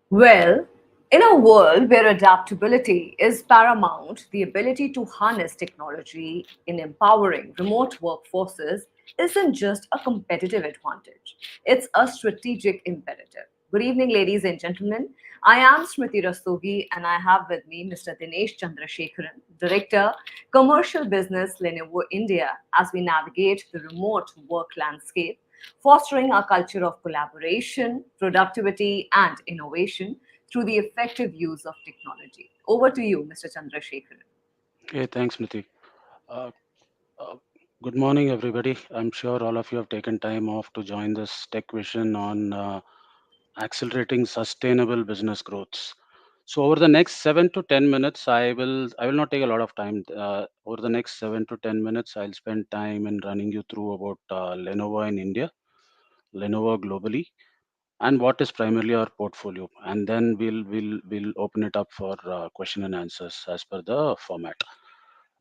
Well, in a world where adaptability is paramount, the ability to harness technology in empowering remote workforces isn't just a competitive advantage, it's a strategic imperative. Good evening, ladies and gentlemen. I am Smriti Rastogi, and I have with me Mr. Dinesh Chandrasekharan, Director, Commercial Business, Lenovo India, as we navigate the remote work landscape, fostering a culture of collaboration, productivity, and innovation through the effective use of technology. Over to you, Mr. Chandrasekharan. Hey, thanks, Smriti. Uh, uh, Good morning, everybody. I'm sure all of you have taken time off to join this tech vision on accelerating sustainable business growths. So, over the next 7 to 10 minutes, I will not take a lot of time. Over the next 7 to 10 minutes, I'll spend time in running you through about Lenovo in India, Lenovo globally, and what is primarily our portfolio, and then we'll open it up for question and answers as per the format.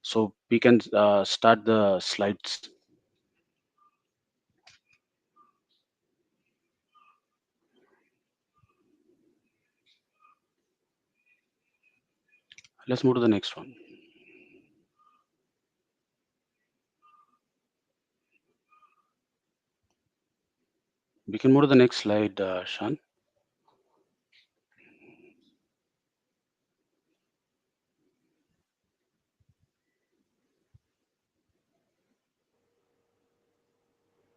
So we can start the slides. Let's move to the next one. We can move to the next slide, Shan.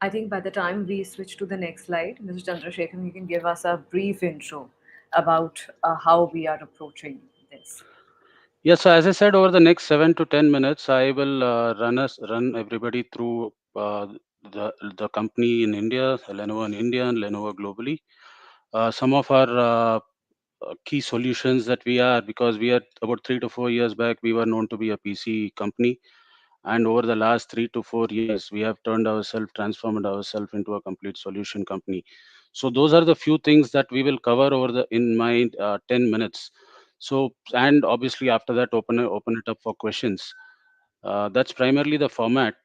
I think by the time we switch to the next slide, Mr. Chandrasekharan, you can give us a brief intro about how we are approaching this. Yes, so as I said, over the next 7 to 10 minutes, I will run everybody through the company in India, Lenovo in India, and Lenovo globally. Some of our key solutions that we are, because we are about 3 to 4 years back, we were known to be a PC company, and over the last 3 to 4 years, we have transformed ourselves into a complete solution company. So those are the few things that we will cover over the in my 10 minutes. So, and obviously after that, open it up for questions. That's primarily the format.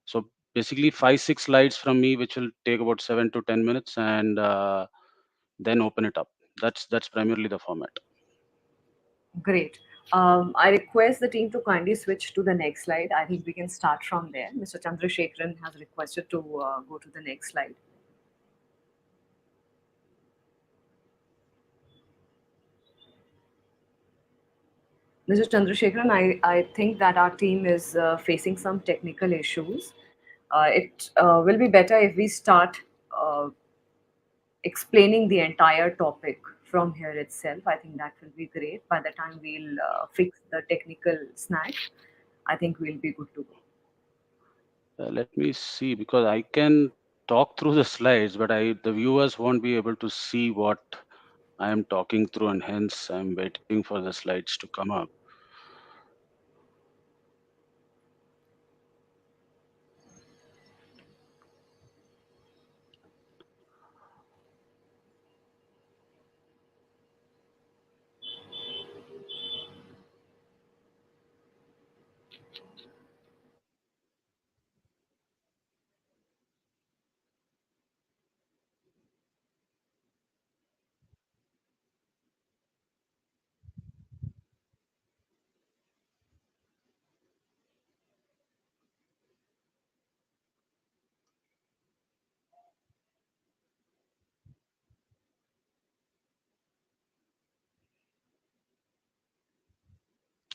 So basically 5 6 slides from me, which will take about 7 to 10 minutes, and then open it up. That's primarily the format. Great. I request the team to kindly switch to the next slide. I think we can start from there. Mr. Chandrasekharan has requested to go to the next slide. Mr. Chandrasekharan, I think that our team is facing some technical issues. It will be better if we start uh, explaining the entire topic from here itself. I think that will be great. By the time we'll fix the technical snag, I think we'll be good to go. Let me see, because I can talk through the slides, but the viewers won't be able to see what I am talking through, and hence I'm waiting for the slides to come up.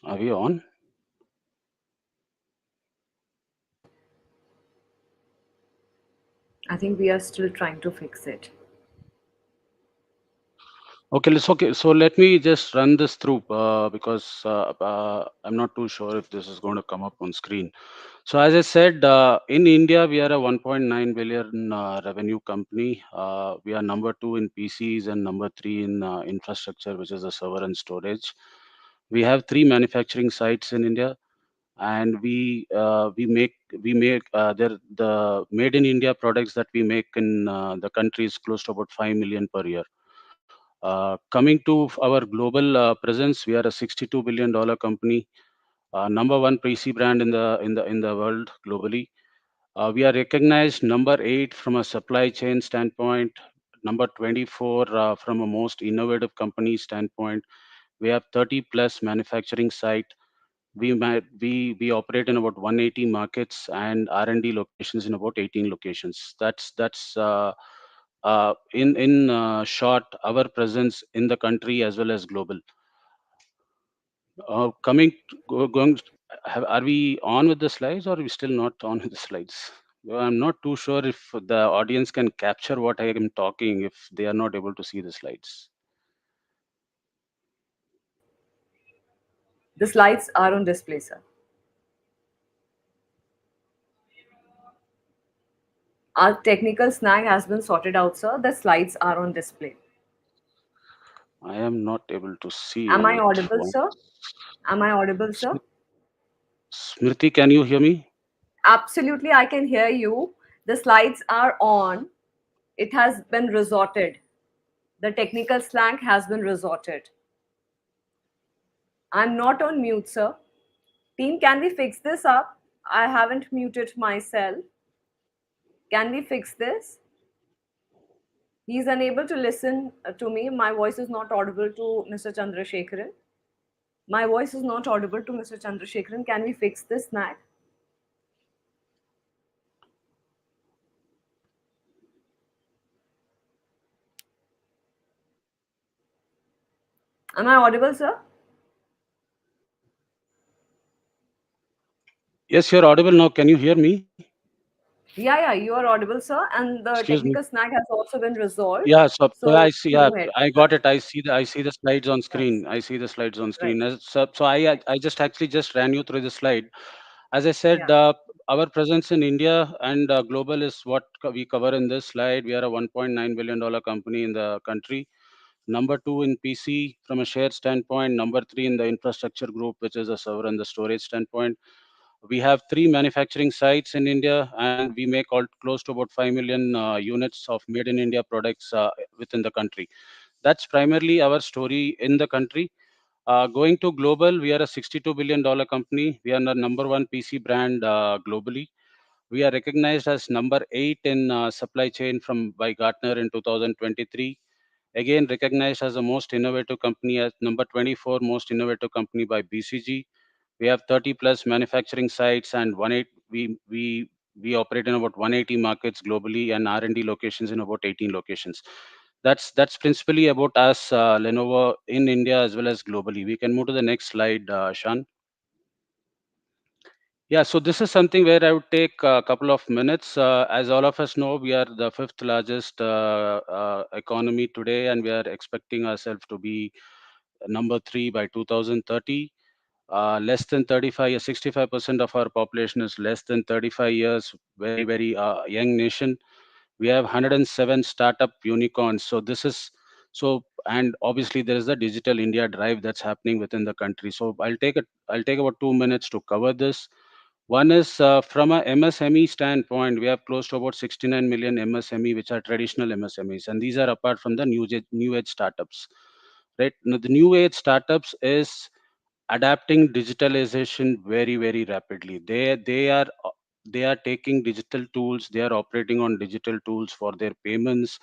Are we on? I think we are still trying to fix it. Okay. So let me just run this through because I'm not too sure if this is going to come up on screen. So as I said, in India, we are a 1.9 billion revenue company. We are number two in PCs and number three in infrastructure, which is the server and storage. We have three manufacturing sites in India, and we make the made in India products that we make in the country is close to about 5 million per year. Coming to our global presence, we are a $62 billion company, number one PC brand in the world globally. We are recognized number eight from a supply chain standpoint, number 24 from a most innovative company standpoint. We have 30 plus manufacturing site. We operate in about 180 markets and R&D locations in about 18 locations. That's in short our presence in the country as well as global. Coming going, are we on with the slides or are we still not on with the slides? Well, I'm not too sure if the audience can capture what I am talking if they are not able to see the slides. The slides are on display, sir. Our technical snag has been sorted out, sir. The slides are on display. I am not able to Am see I it. audible, sir? Am I audible, sir? Smriti, can you hear me? Absolutely, I can hear you. The slides are on. It has been resorted. The technical slang has been resorted. I'm not on mute, sir. Team, can we fix this up? I haven't muted myself. Can we fix this? He's unable to listen to me. My voice is not audible to Mr. Chandrasekharan. My voice is not audible to Mr. Chandrasekharan. Can we fix this snag? Am I audible, sir? Yes, you're audible now. Can you hear me? Yeah, you are audible, sir. And the Excuse me. technical snag has also been resolved. Yeah, so I So see. Yeah, move ahead, I sir. got it. I see the slides on Yes, screen. I see the slides on right. screen. So I just actually just ran you through the slide. As I said, Yeah. our presence in India and global is what we cover in this slide. We are a $1.9 billion company in the country. Number two in PC from a share standpoint. Number three in the infrastructure group, which is a server and the storage standpoint. We have three manufacturing sites in India, and we make close to about 5 million units of made in India products within the country. That's primarily our story in the country. Going to global, we are a $62 billion company. We are the number one PC brand globally. We are recognized as number eight in supply chain from by Gartner in 2023. Again, recognized as the most innovative company as number 24 most innovative company by BCG. We have 30 plus manufacturing sites and we operate in about 180 markets globally and R&D locations in about 18 locations. That's principally about us, Lenovo in India as well as globally. We can move to the next slide, Shan. Yeah, so this is something where I would take a couple of minutes. As all of us know, we are the fifth largest economy today, and we are expecting ourselves to be number three by 2030. Less than 35, 65% of our population is less than 35 years, very, very young nation. We have 107 startup unicorns. So this is so, and obviously there is the digital India drive that's happening within the country. So I'll take about 2 minutes to cover this. One is from a MSME standpoint, we have close to about 69 million MSME, which are traditional MSMEs, and these are apart from the new age startups. Right, now, the new age startups is adapting digitalization very very rapidly. They are taking digital tools. They are operating on digital tools for their payments,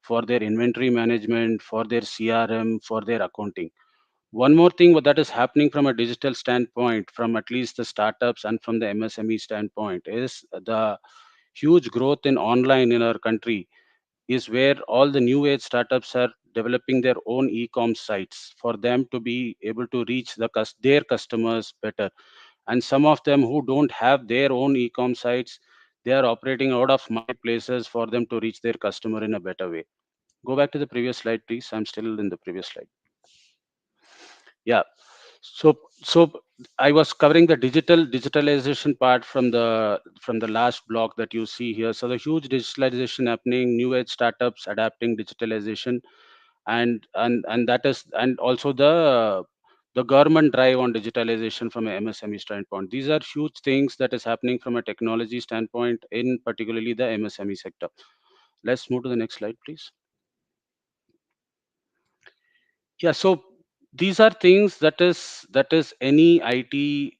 for their inventory management, for their CRM, for their accounting. One more thing that is happening from a digital standpoint, from at least the startups and from the MSME standpoint, is the huge growth in online in our country is where all the new age startups are developing their own e-com sites for them to be able to reach their customers better. And some of them who don't have their own e-com sites, they are operating out of marketplaces for them to reach their customer in a better way. Go back to the previous slide, please. I'm still in the previous slide. Yeah. So I was covering the digitalization part from the last block that you see here. So the huge digitalization happening, new age startups adapting digitalization, and that is, and also the government drive on digitalization from a MSME standpoint. These are huge things that is happening from a technology standpoint in particularly the MSME sector. Let's move to the next slide, please. Yeah, so these are things that is any IT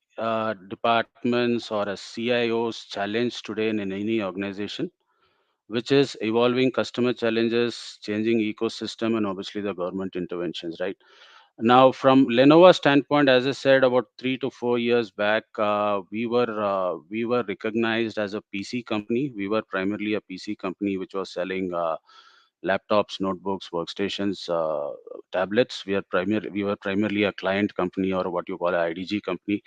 departments or a CIO's challenge today in any organization. which is evolving customer challenges, changing ecosystem, and obviously the government interventions, right? Now, from Lenovo standpoint, as I said, about 3 to 4 years back, we were recognized as a PC company. We were primarily a PC company which was selling laptops, notebooks, workstations, tablets. We were primarily a client company, or what you call a IDG company.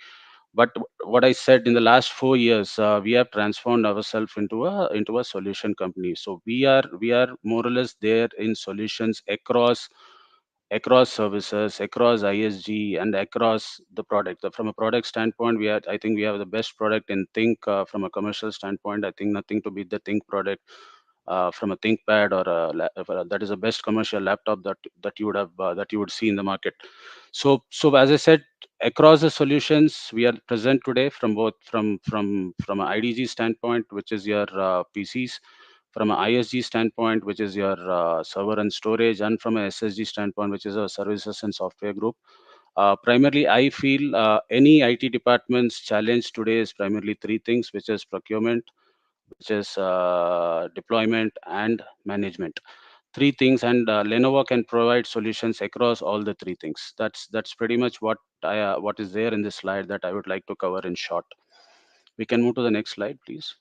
But what I said, in the last 4 years, we have transformed ourselves into a solution company. So we are more or less there in solutions across services, across ISG, and across the product. From a product standpoint, I think we have the best product in Think. From a commercial standpoint, I think nothing to beat the Think product. From a ThinkPad, or that is the best commercial laptop that you would see in the market. So as I said, across the solutions we are present today, from both from an IDG standpoint, which is your PCs, from an ISG standpoint, which is your server and storage, and from a SSG standpoint, which is a services and software group. Primarily, I feel any IT department's challenge today is primarily three things, which is procurement, which is deployment, and management. Three things, and Lenovo can provide solutions across all the three things. That's pretty much what is there in this slide that I would like to cover in short. We can move to the next slide, please.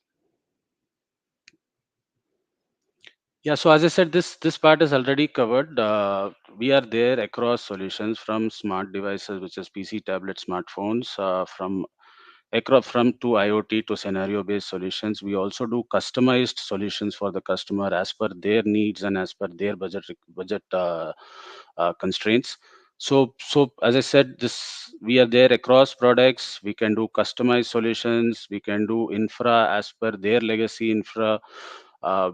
Yeah, so as I said, this part is already covered. We are there across solutions, from smart devices, which is PC, tablet, smartphones, from to IoT to scenario-based solutions. We also do customized solutions for the customer as per their needs and as per their budget constraints. So as I said, this we are there across products. We can do customized solutions. We can do infra as per their legacy infra.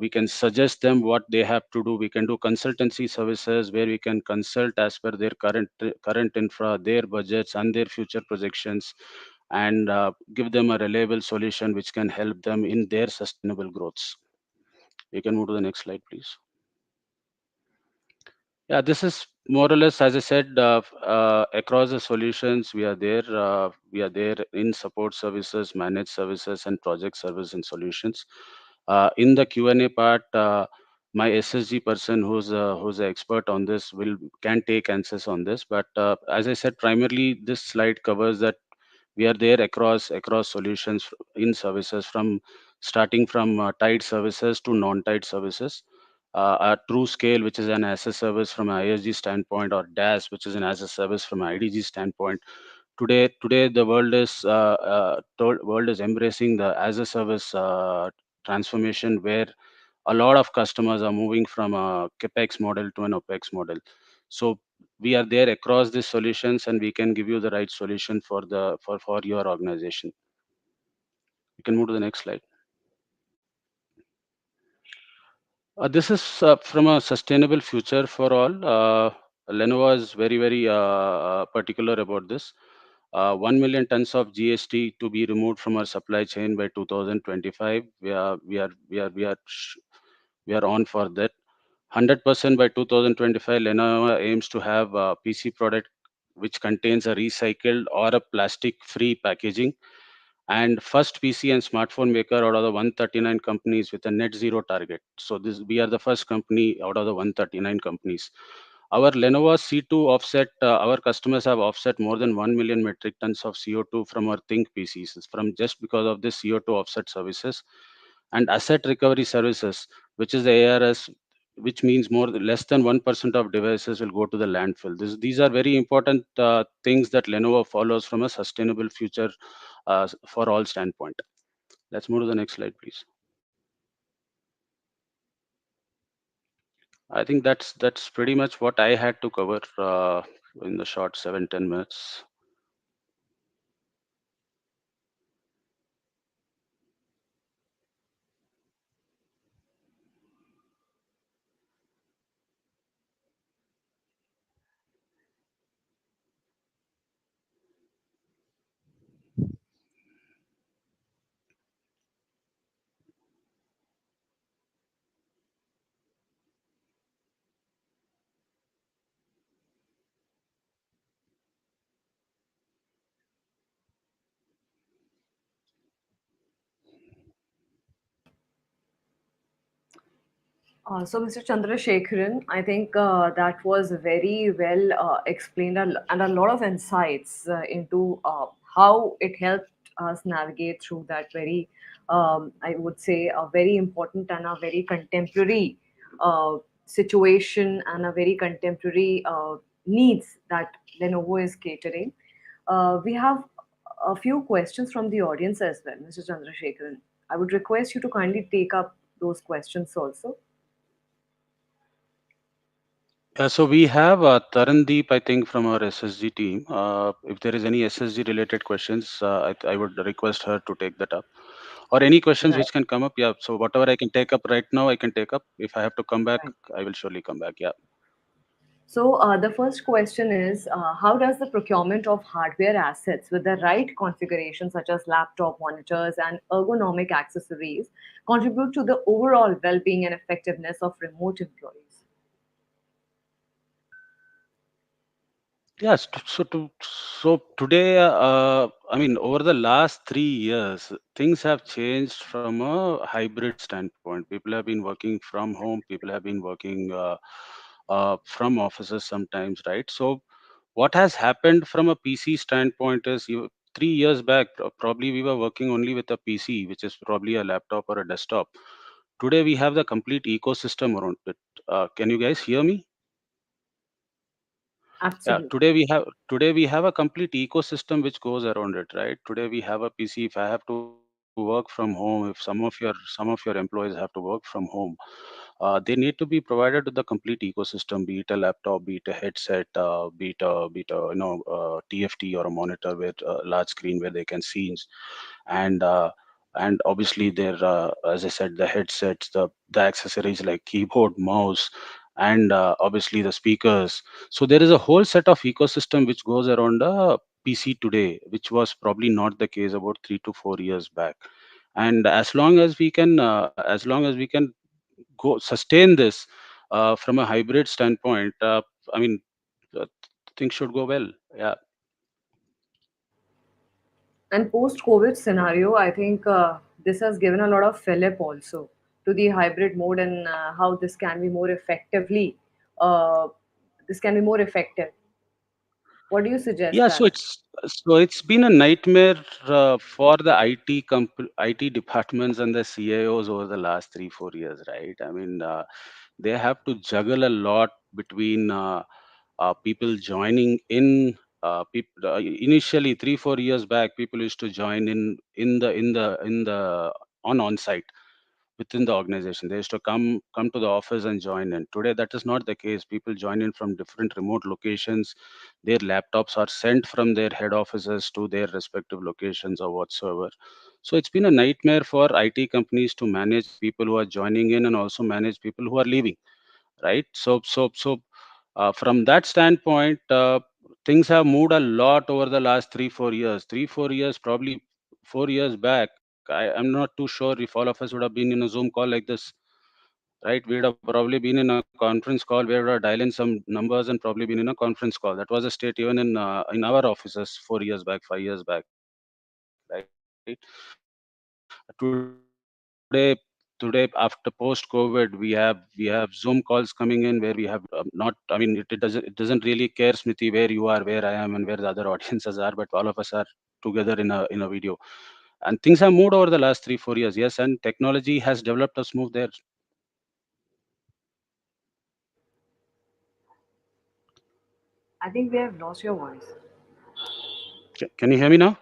We can suggest them what they have to do. We can do consultancy services where we can consult as per their current infra, their budgets, and their future projections, and give them a reliable solution which can help them in their sustainable growths. We can move to the next slide, please. Yeah, this is more or less, as I said, across the solutions, we are there. We are there in support services, managed services, and project service and solutions. In the Q&A part, my SSG person, who's an expert on this, can take answers on this. But as I said, primarily this slide covers that we are there across solutions in services, from starting from tied services to non-tied services. A true scale, which is an as a service from an ISG standpoint, or DAS, which is an as a service from an IDG standpoint. Today the world is embracing the as a service transformation, where a lot of customers are moving from a capex model to an opex model. So we are there across these solutions, and we can give you the right solution for your organization. You can move to the next slide. This is from a sustainable future for all. Lenovo is very particular about this. 1 million tons of GST to be removed from our supply chain by 2025. We are on for that. 100% by 2025. Lenovo aims to have a PC product which contains a recycled or a plastic-free packaging, and first PC and smartphone maker out of the 139 companies with a net zero target. So this we are the first company out of the 139 companies. Our Lenovo C2 offset, our customers have offset more than 1 million metric tons of CO2 from our Think PCs, from just because of this CO2 offset services. And asset recovery services, which is the ARS, which means less than 1% of devices will go to the landfill. These are very important things that Lenovo follows from a sustainable future for all standpoint. Let's move to the next slide, please. I think that's pretty much what I had to cover in the short 7-10 minutes. Mr. Chandrasekharan, I think that was very well explained and a lot of insights into how it helped us navigate through that very, I would say, a very important and a very contemporary situation and a very contemporary needs that Lenovo is catering. We have a few questions from the audience as well, Mr. Chandrasekharan. I would request you to kindly take up those questions also. So we have Tarandeep, I think, from our SSG team. If there is any SSG related questions, I would request her to take that up. Or any questions Right. which can come up. Yeah. So whatever I can take up right now, I can take up. If I have to come back, Right. I will surely come back. Yeah. So the first question is, how does the procurement of hardware assets with the right configuration, such as laptop monitors and ergonomic accessories, contribute to the overall well-being and effectiveness of remote employees? Yes. So today, I mean, over the last 3 years, things have changed from a hybrid standpoint. People have been working from home. People have been working from offices sometimes, right? So what has happened from a PC standpoint is 3 years back, probably we were working only with a PC, which is probably a laptop or a desktop. Today we have the complete ecosystem around it. Can you guys hear me? Yeah, Absolutely. today we have a complete ecosystem which goes around it, right? Today we have a PC. If I have to work from home, if some of your employees have to work from home, they need to be provided with the complete ecosystem, be it a laptop, be it a headset, be it a TFT or a monitor with a large screen where they can see, and obviously there, as I said, the headsets, the accessories like keyboard, mouse, and obviously the speakers. So there is a whole set of ecosystem which goes around a PC today, which was probably not the case about 3 to 4 years back. And as long as we can go sustain this from a hybrid standpoint, I mean, uh, things should go well. Yeah. And post-COVID scenario, I think this has given a lot of fillip also to the hybrid mode and how this can be more effectively. Uh, this can be more effective. What do you suggest, Yeah, so Darren? it's been a nightmare for the IT departments and the CIOs over the last 3 4 years, right? I mean, they have to juggle a lot between people joining in. Initially, 3 4 years back, people used to join in the on site within the organization. They used to come to the office and join in. Today, that is not the case. People join in from different remote locations. Their laptops are sent from their head offices to their respective locations or whatsoever. So it's been a nightmare for IT companies to manage people who are joining in and also manage people who are leaving, right? So from that standpoint, things have moved a lot over the last 3 4 years. 3 4 years, probably 4 years back, I'm not too sure if all of us would have been in a Zoom call like this, right? We'd have probably been in a conference call. We would have dialed in some numbers and probably been in a conference call. That was the state even in our offices 4 years back, 5 years back, right? Today, after post COVID, we have Zoom calls coming in where we have not. I mean, it doesn't really care, Smriti, where you are, where I am, and where the other audiences are, but all of us are together in a video. And things have moved over the last 3 4 years. Yes, and technology has developed us move there. I think we have lost your voice. Can you hear me now?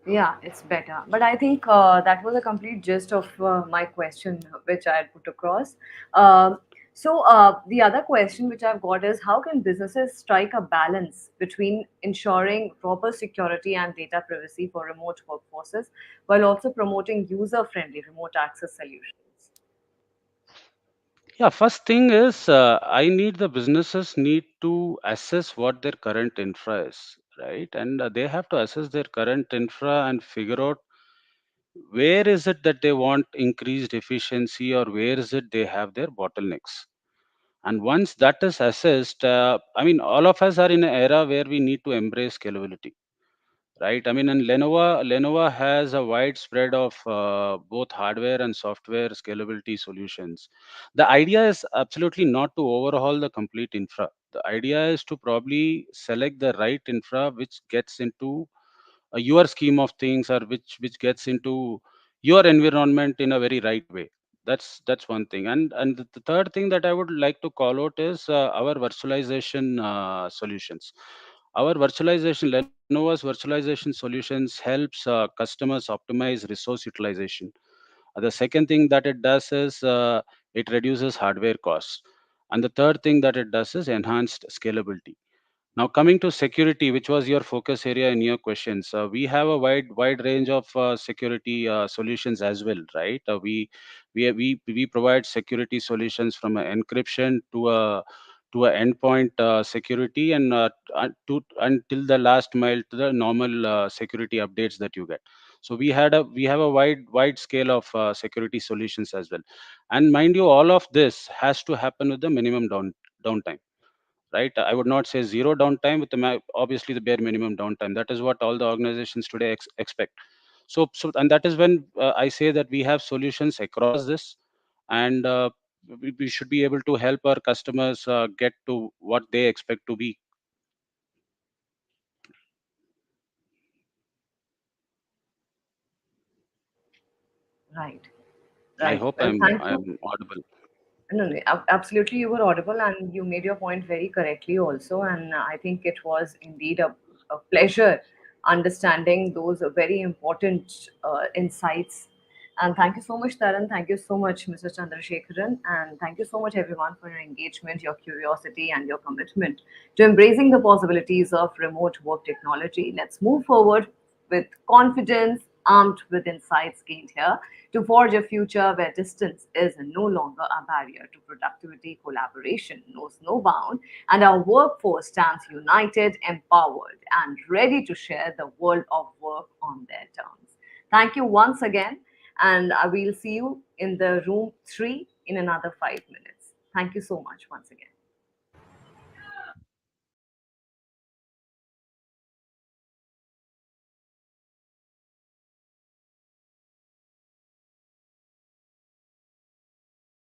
Yeah, it's better. But I think that was a complete gist of my question, which I had put across. The other question which I've got is, how can businesses strike a balance between ensuring proper security and data privacy for remote workforces while also promoting user friendly remote access solutions? Yeah, first thing is, the businesses need to assess what their current infra is, right? And they have to assess their current infra and figure out where is it that they want increased efficiency or where is it they have their bottlenecks. And once that is assessed, I mean, all of us are in an era where we need to embrace scalability, right? I mean, and Lenovo has a wide spread of both hardware and software scalability solutions. The idea is absolutely not to overhaul the complete infra. The idea is to probably select the right infra which gets into your scheme of things, or which gets into your environment in a very right way. That's one thing. And the third thing that I would like to call out is our virtualization solutions. Our virtualization, Lenovo's virtualization solutions helps customers optimize resource utilization. The second thing that it does is it reduces hardware costs, and the third thing that it does is enhanced scalability. Now, coming to security, which was your focus area in your questions, we have a wide range of security solutions as well, right? We provide security solutions from encryption to a endpoint security, and to until the last mile to the normal security updates that you get. So we have a wide scale of security solutions as well. And mind you, all of this has to happen with the minimum downtime, right? I would not say zero downtime, with the obviously the bare minimum downtime. That is what all the organizations today expect. So and that is when I say that we have solutions across this, and we should be able to help our customers get to what they expect to be. Right. I Right. hope Well, thank you. I'm audible. No, no, absolutely, you were audible and you made your point very correctly also. And I think it was indeed a pleasure understanding those very important insights. And thank you so much, Taran. Thank you so much, Mr. Chandrasekharan. And thank you so much, everyone, for your engagement, your curiosity, and your commitment to embracing the possibilities of remote work technology. Let's move forward with confidence, armed with insights gained here, to forge a future where distance is no longer a barrier to productivity, collaboration knows no bound, and our workforce stands united, empowered, and ready to share the world of work on their terms. Thank you once again, and I will see you in the room 3 in another 5 minutes. Thank you so much once again.